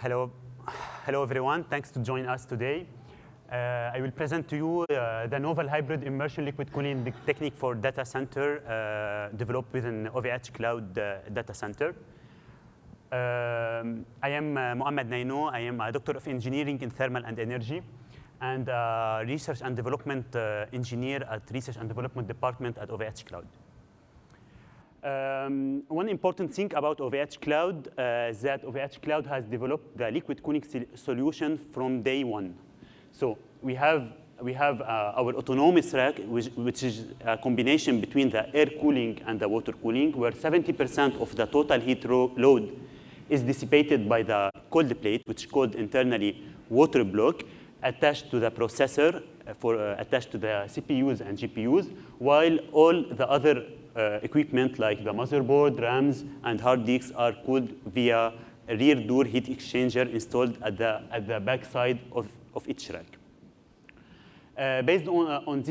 Hello, hello everyone. Thanks to join us today. I will present to you the novel hybrid immersion liquid cooling technique for data center developed within OVHcloud data center. I am Mohamad Hnayno. I am a doctor of engineering in thermal and energy and research and development engineer at research and development department at OVHcloud. One important thing about OVHcloud is that OVHcloud has developed the liquid cooling solution from day one. So we have our autonomous rack, which is a combination between the air cooling and the water cooling, where 70% of the total heat load is dissipated by the cold plate, which is called internally water block, attached to the processor, attached to the CPUs and GPUs, while all the other equipment like the motherboard, RAMs, and hard disks are cooled via a rear door heat exchanger installed at the back side of each rack. Based on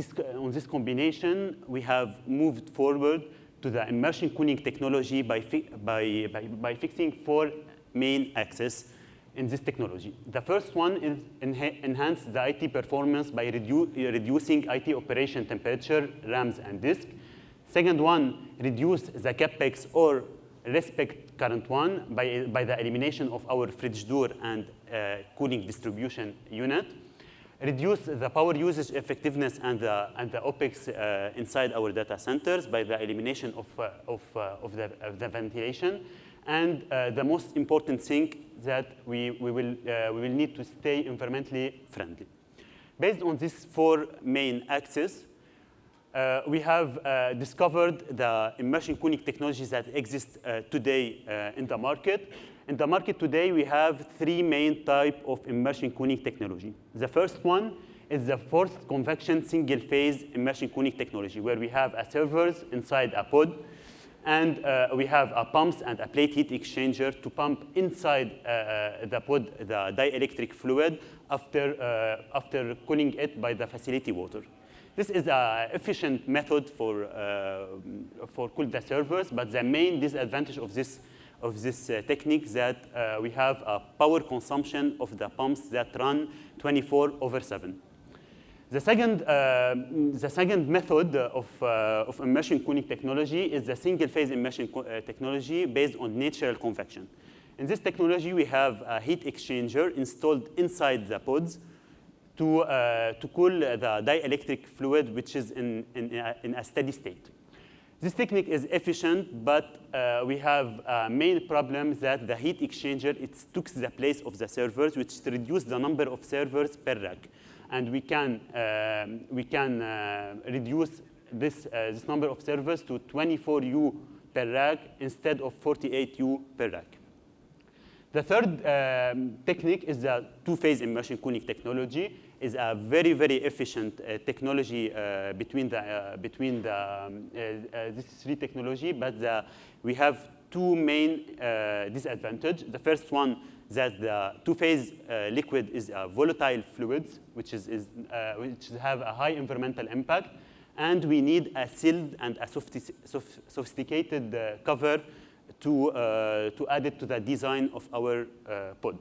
this combination, we have moved forward to the immersion cooling technology by fixing 4 main axes in this technology. The first one is enhance the IT performance by reducing IT operation temperature, RAMs, and disk. Second one, reduce the capex or respect current one by the elimination of our fridge door and cooling distribution unit. Reduce the power usage effectiveness and the OPEX inside our data centers by the elimination of the ventilation. And the most important thing that we will need to stay environmentally friendly. Based on these 4 main axes, we have discovered the immersion cooling technologies that exist today in the market. In the market today, we have 3 main types of immersion cooling technology. The first one is the forced convection single-phase immersion cooling technology, where we have a servers inside a pod, and we have a pumps and a plate heat exchanger to pump inside the pod the dielectric fluid after cooling it by the facility water. This is an efficient method for cool the servers, but the main disadvantage of this technique is that we have a power consumption of the pumps that run 24/7. The second method of immersion cooling technology is the single-phase immersion technology based on natural convection. In this technology, we have a heat exchanger installed inside the pods to cool the dielectric fluid, which is in a steady state. This technique is efficient, but we have main problems that the heat exchanger, it took the place of the servers, which reduced the number of servers per rack. And we can reduce this number of servers to 24 U per rack instead of 48 U per rack. The third technique is the 2-phase immersion cooling technology. Is a very, very efficient technology between these 3 technology, but we have 2 main disadvantages. The first one, that the 2-phase liquid is volatile fluids, which have a high environmental impact, and we need a sealed and a sophisticated cover to add it to the design of our pod.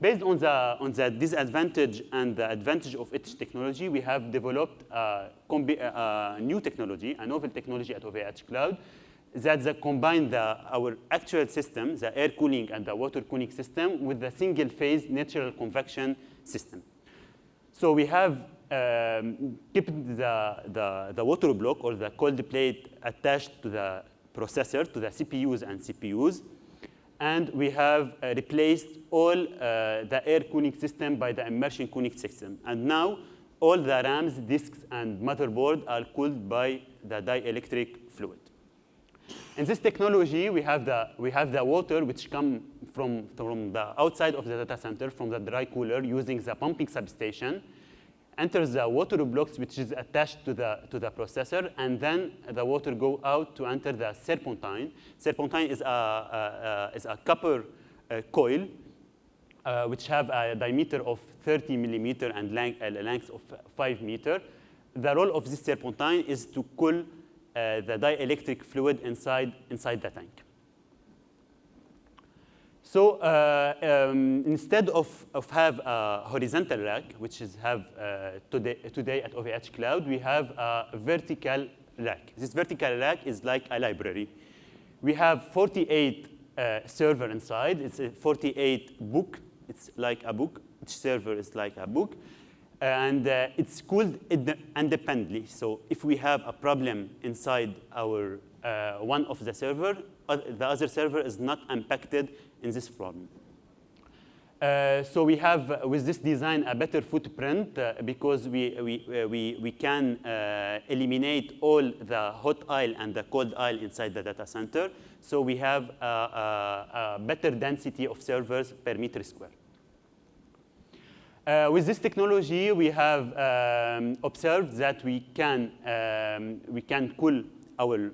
Based on the disadvantage and the advantage of each technology, we have developed a new technology, a novel technology at OVHcloud, that combine our actual system, the air cooling and the water cooling system, with the single-phase natural convection system. So we have kept the water block or the cold plate attached to the processor, to the CPUs and CPUs. And we have replaced all the air cooling system by the immersion cooling system. And now all the RAMs, disks, and motherboard are cooled by the dielectric fluid. In this technology, we have the water which comes from the outside of the data center, from the dry cooler, using the pumping substation, enters the water blocks, which is attached to the processor, and then the water go out to enter the serpentine. Serpentine is a copper coil, which have a diameter of 30 millimeter and a length of 5 meter. The role of this serpentine is to cool the dielectric fluid inside the tank. So instead of have a horizontal rack, which is have today at OVHcloud, we have a vertical rack. This vertical rack is like a library. We have 48 server inside. It's a 48 book. It's like a book. Each server is like a book. And it's cooled independently. So if we have a problem inside our one of the server, the other server is not impacted in this problem. So we have, with this design, a better footprint because we can eliminate all the hot aisle and the cold aisle inside the data center. So we have a better density of servers per meter square. With this technology, we have observed that we can cool our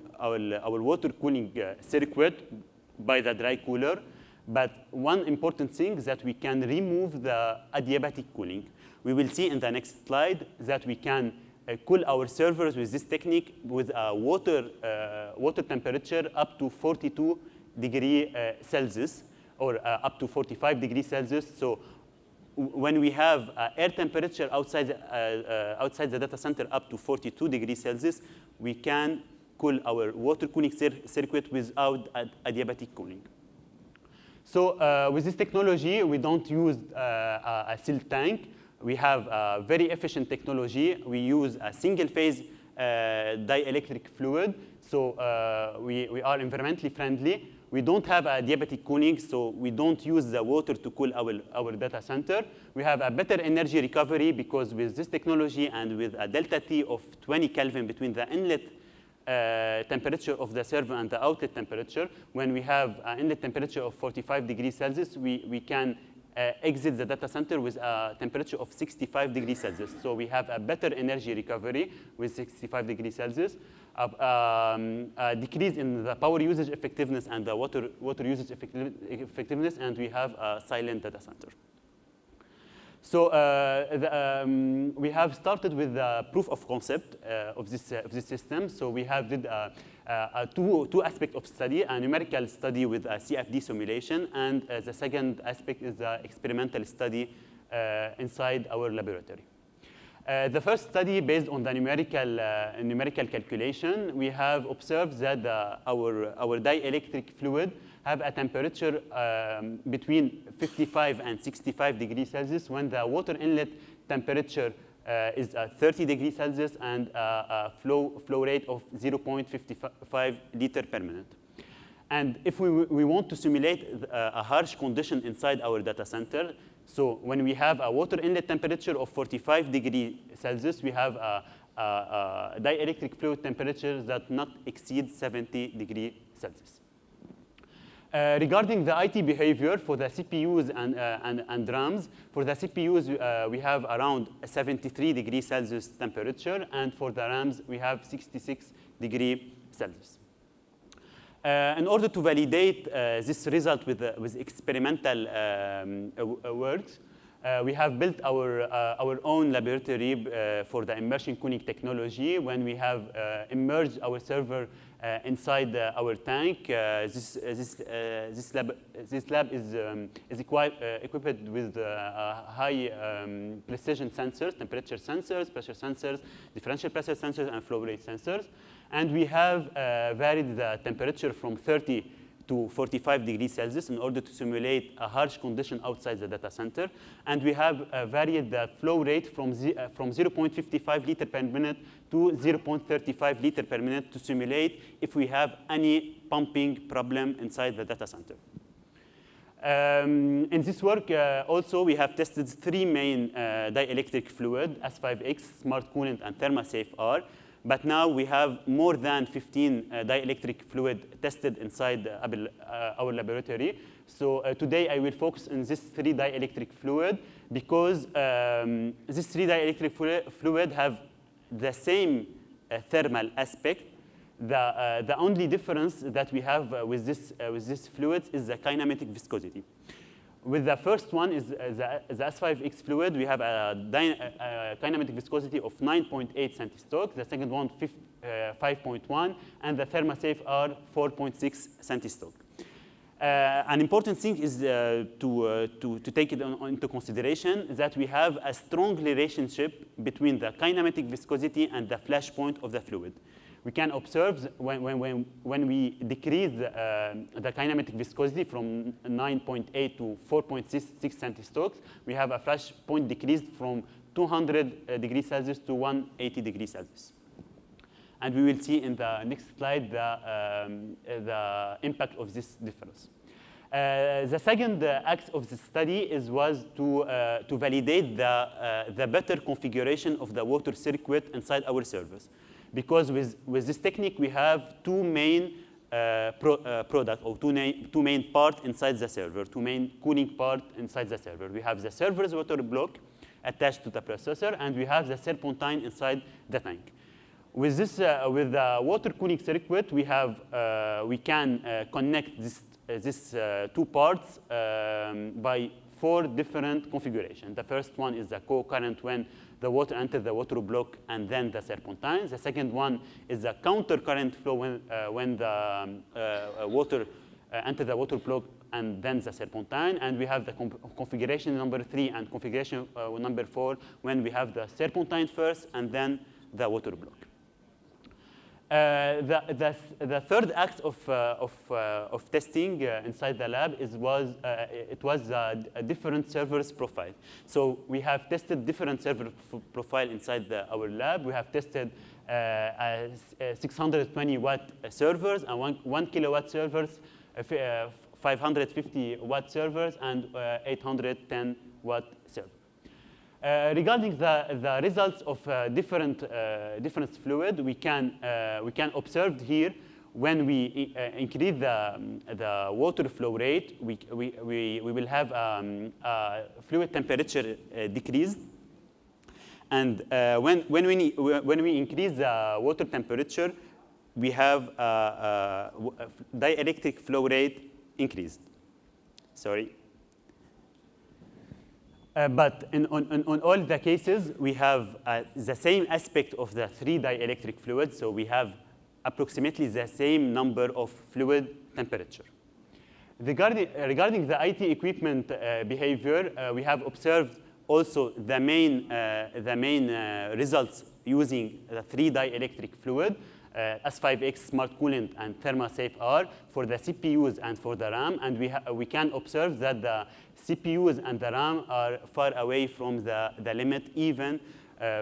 water cooling circuit by the dry cooler. But one important thing is that we can remove the adiabatic cooling. We will see in the next slide that we can cool our servers with this technique with a water temperature up to 42 degrees Celsius or up to 45 degrees Celsius. So when we have air temperature outside the data center up to 42 degrees Celsius, we can cool our water cooling circuit without adiabatic cooling. So with this technology, we don't use a sealed tank. We have a very efficient technology. We use a single-phase dielectric fluid. So we are environmentally friendly. We don't have adiabatic cooling, so we don't use the water to cool our data center. We have a better energy recovery because with this technology and with a delta T of 20 Kelvin between the inlet temperature of the server and the outlet temperature, when we have an inlet temperature of 45 degrees Celsius, we can exit the data center with a temperature of 65 degrees Celsius. So we have a better energy recovery with 65 degrees Celsius, a decrease in the power usage effectiveness and the water usage effectiveness, and we have a silent data center. So we have started with the proof of concept of this system. So we have did two aspects of study, a numerical study with a CFD simulation, and the second aspect is the experimental study inside our laboratory. The first study based on the numerical calculation, we have observed that our dielectric fluid have a temperature between 55 and 65 degrees Celsius when the water inlet temperature is 30 degrees Celsius and a flow rate of 0.55 liter per minute. And if we want to simulate a harsh condition inside our data center, so when we have a water inlet temperature of 45 degrees Celsius, we have a dielectric fluid temperature that not exceeds 70 degrees Celsius. Regarding the IT behavior for the CPUs and RAMs, for the CPUs, we have around 73 degrees Celsius temperature, and for the RAMs, we have 66 degrees Celsius. In order to validate this result with experimental works, we have built our own laboratory for the immersion cooling technology. When we have immersed our server inside our tank, this lab is equipped with high precision sensors, temperature sensors, pressure sensors, differential pressure sensors, and flow rate sensors. And we have varied the temperature from 30 to 45 degrees Celsius in order to simulate a harsh condition outside the data center. And we have varied the flow rate from 0.55 liter per minute to 0.35 liter per minute to simulate if we have any pumping problem inside the data center. In this work, also, we have tested three main dielectric fluid, S5X, Smart Coolant, and ThermaSafe R. But now we have more than 15 dielectric fluid tested inside our laboratory. So today I will focus on this three dielectric fluid because these three dielectric fluid have the same thermal aspect. The only difference that we have with this fluid is the kinematic viscosity. With the first one is the S5X fluid, we have a kinematic viscosity of 9.8 centistoke. The second one, 5.1, and the ThermaSafe R, 4.6 centistoke. An important thing is to take it into consideration that we have a strong relationship between the kinematic viscosity and the flash point of the fluid. We can observe when we decrease the kinematic viscosity from 9.8 to 4.6 centistokes, we have a flash point decreased from 200 degrees Celsius to 180 degrees Celsius. And we will see in the next slide the impact of this difference. The second act of the study was to validate the better configuration of the water circuit inside our servers. Because with this technique, we have two main products, or two main parts inside the server, two main cooling parts inside the server. We have the server's water block attached to the processor, and we have the serpentine inside the tank. With this, with the water cooling circuit, we can connect these two parts by 4 different configurations. The first one is the co-current when the water enters the water block and then the serpentine. The second one is the counter current flow when the water enters the water block and then the serpentine. And we have the configuration number 3 and configuration number 4 when we have the serpentine first and then the water block. The third act of testing inside the lab was a different servers profile. So we have tested different server profile inside our lab. We have tested 620 watt servers and 1 kilowatt servers, 550 watt servers, and 810 watt servers. Regarding the results of different fluid, we can observe here when we increase the water flow rate, we will have fluid temperature decreased. And when we increase the water temperature, we have dielectric flow rate increased. Sorry. But on all the cases, we have the same aspect of the 3 dielectric fluids. So we have approximately the same number of fluid temperature. Regarding the IT equipment behavior, we have observed also the main results using the 3 dielectric fluid, S5X Smart Coolant and ThermaSafe R for the CPUs and for the RAM. And we can observe that the CPUs and the RAM are far away from the limit, even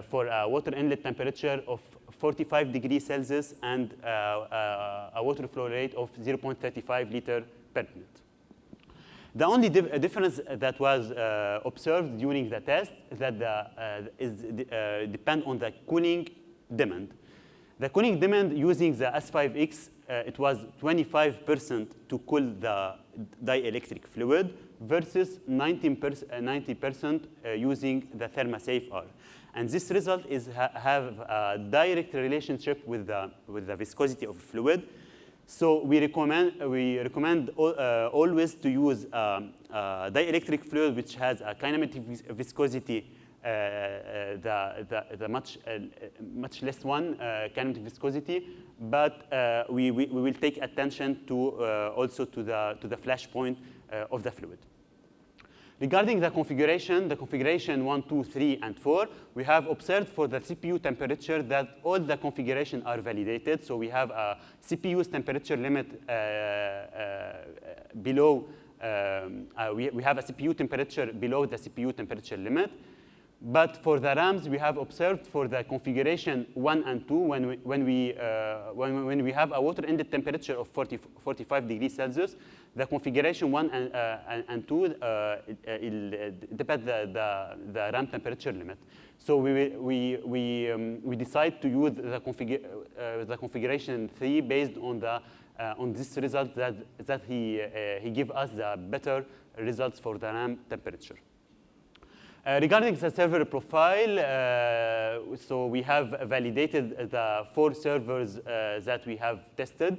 for a water inlet temperature of 45 degrees Celsius and a water flow rate of 0.35 liter per minute. The only difference that was observed during the test depend on the cooling demand. The cooling demand using the S5X, it was 25% to cool the dielectric fluid versus 90% using the ThermaSafe R. And this result have a direct relationship with the viscosity of fluid. So we recommend always to use dielectric fluid which has a kinematic viscosity the much less one kinematic viscosity, but we will take attention to also to the flash point of the fluid. Regarding the configuration 1, 2, 3, and 4, we have observed for the CPU temperature that all the configurations are validated. So we have a CPU's temperature limit below. We have a CPU temperature below the CPU temperature limit. But for the RAMs, we have observed for the configuration 1 and 2, when we have a water inlet temperature of 45 degrees Celsius, the configuration 1 and 2 depend the RAM temperature limit. So we decide to use the configuration 3 based on this result that he give us the better results for the RAM temperature. Regarding the server profile, so we have validated the 4 servers that we have tested.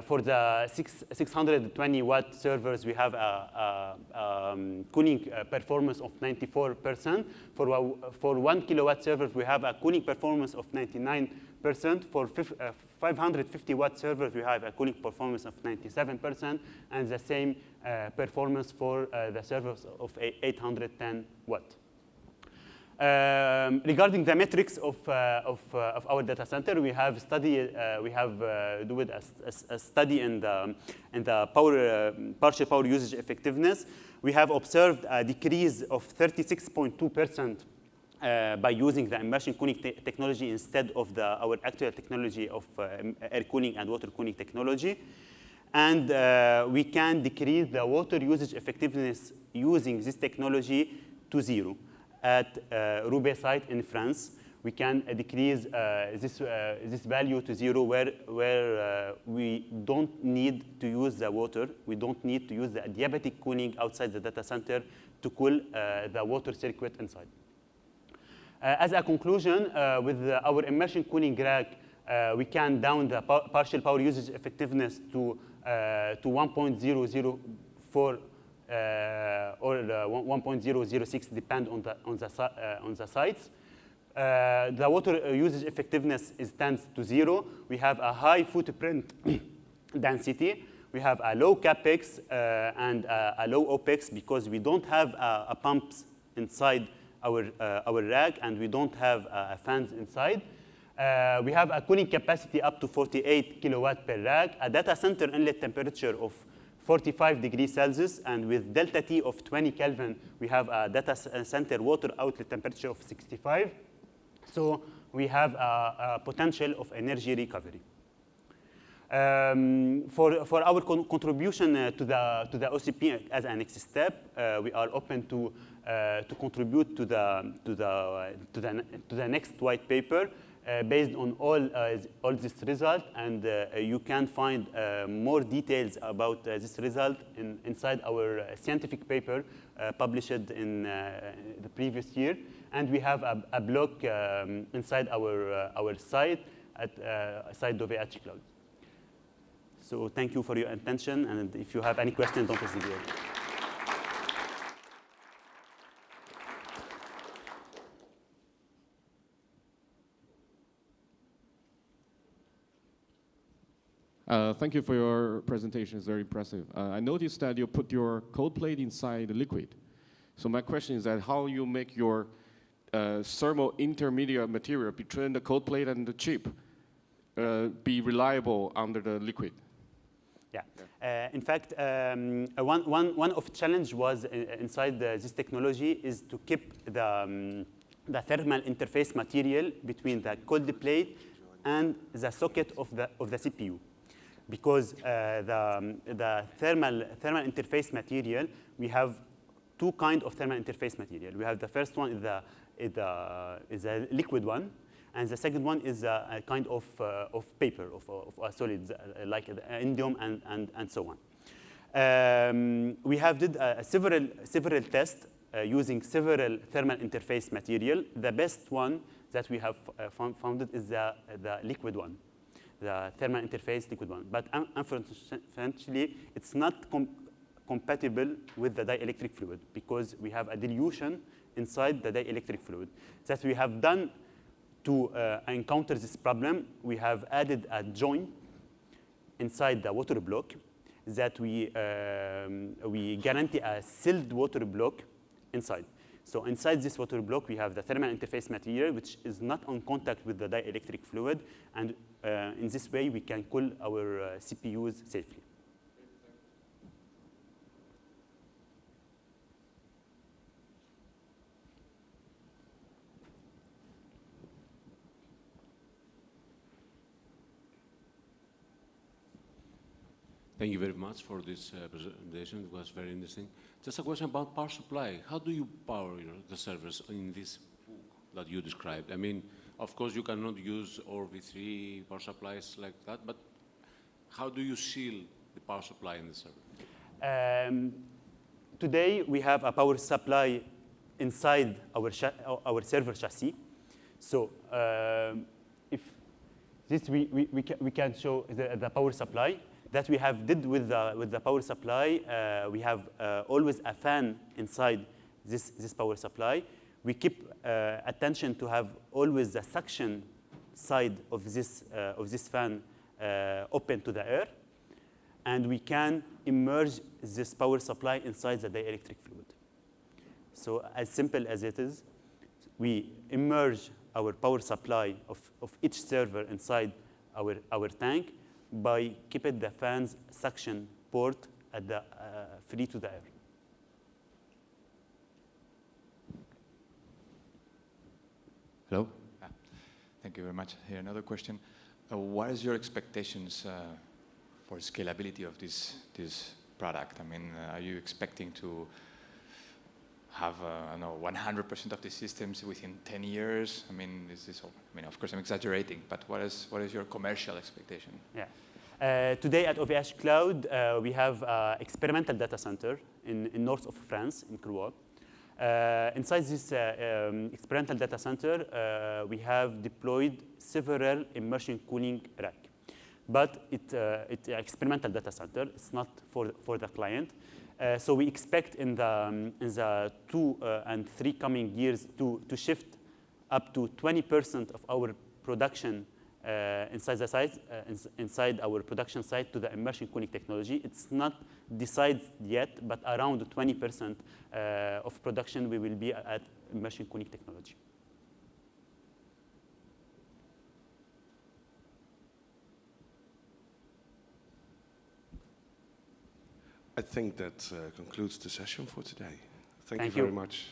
For the 620 watt servers, we have a cooling performance of 94%. For 1 kilowatt servers, we have a cooling performance of 99%. 90%. For 550 watt servers, we have a cooling performance of 97%, and the same performance for the servers of 810 watt. Regarding the metrics of our data center, we have studied a study in the partial power usage effectiveness. We have observed a decrease of 36.2% by using the immersion cooling technology instead of our actual technology of air cooling and water cooling technology. And we can decrease the water usage effectiveness using this technology to 0. At Roubaix site in France, we can decrease this value to 0 where we don't need to use the water. We don't need to use the adiabatic cooling outside the data center to cool the water circuit inside. As a conclusion, with our immersion cooling rack, we can down the partial power usage effectiveness to 1.004 or 1.006, depend on the sites. The water usage effectiveness tends to 0. We have a high footprint density. We have a low capex and a low opex because we don't have pumps inside our rack, and we don't have fans inside. We have a cooling capacity up to 48 kilowatt per rack, a data center inlet temperature of 45 degrees Celsius, and with delta T of 20 Kelvin, we have a data center water outlet temperature of 65. So we have a potential of energy recovery. For our contribution to the OCP as a next step, we are open to contribute to the next white paper based on all this result, and you can find more details about this result inside our scientific paper published in the previous year. And we have a blog inside our site at site OVHcloud. So thank you for your attention, and if you have any questions, don't hesitate. Thank you for your presentation. It's very impressive. I noticed that you put your cold plate inside the liquid. So my question is that how you make your thermal intermediate material between the cold plate and the chip be reliable under the liquid? Yeah. In fact, one of the challenge was inside this technology is to keep the thermal interface material between the cold plate and the socket of the CPU. Because the thermal interface material, we have two kinds of thermal interface material. We have the first one is a liquid one, and the second one is a kind of paper, of a solid, like indium and so on. We have did several tests using several thermal interface material. The best one that we have found is the liquid one, the thermal interface liquid one. But unfortunately, it's not compatible with the dielectric fluid because we have a dilution inside the dielectric fluid. That we have done to encounter this problem, we have added a joint inside the water block that we guarantee a sealed water block inside. So inside this water block, we have the thermal interface material, which is not on contact with the dielectric fluid. And in this way, we can cool our CPUs safely. Thank you very much for this presentation. It was very interesting. Just a question about power supply. How do you power the servers in this book that you described? I mean, of course, you cannot use OV3 power supplies like that, but how do you seal the power supply in the server? Today, we have a power supply inside our server chassis. So if this we can show the power supply that we have did with the power supply. We have always a fan inside this power supply. We keep attention to have always the suction side of this fan open to the air, and we can immerse this power supply inside the dielectric fluid. So as simple as it is, we immerse our power supply of each server inside our tank by keeping the fan's suction port at the free to the air. Hello. Thank you very much. Here, another question. What is your expectations for scalability of this product? I mean, are you expecting to have, I don't know, 100% of the systems within 10 years? I mean, of course, I'm exaggerating, but what is your commercial expectation? Yeah. Today at OVHcloud, we have an experimental data center in north of France, in Creux. Inside this experimental data center, we have deployed several immersion cooling racks. But it's an experimental data center. It's not for the client. So we expect in the 2 and 3 coming years to shift up to 20% of our production inside our production site to the immersion cooling technology. It's not decided yet, but around 20% of production we will be at immersion cooling technology. I think that concludes the session for today. Thank you Thank very you. much.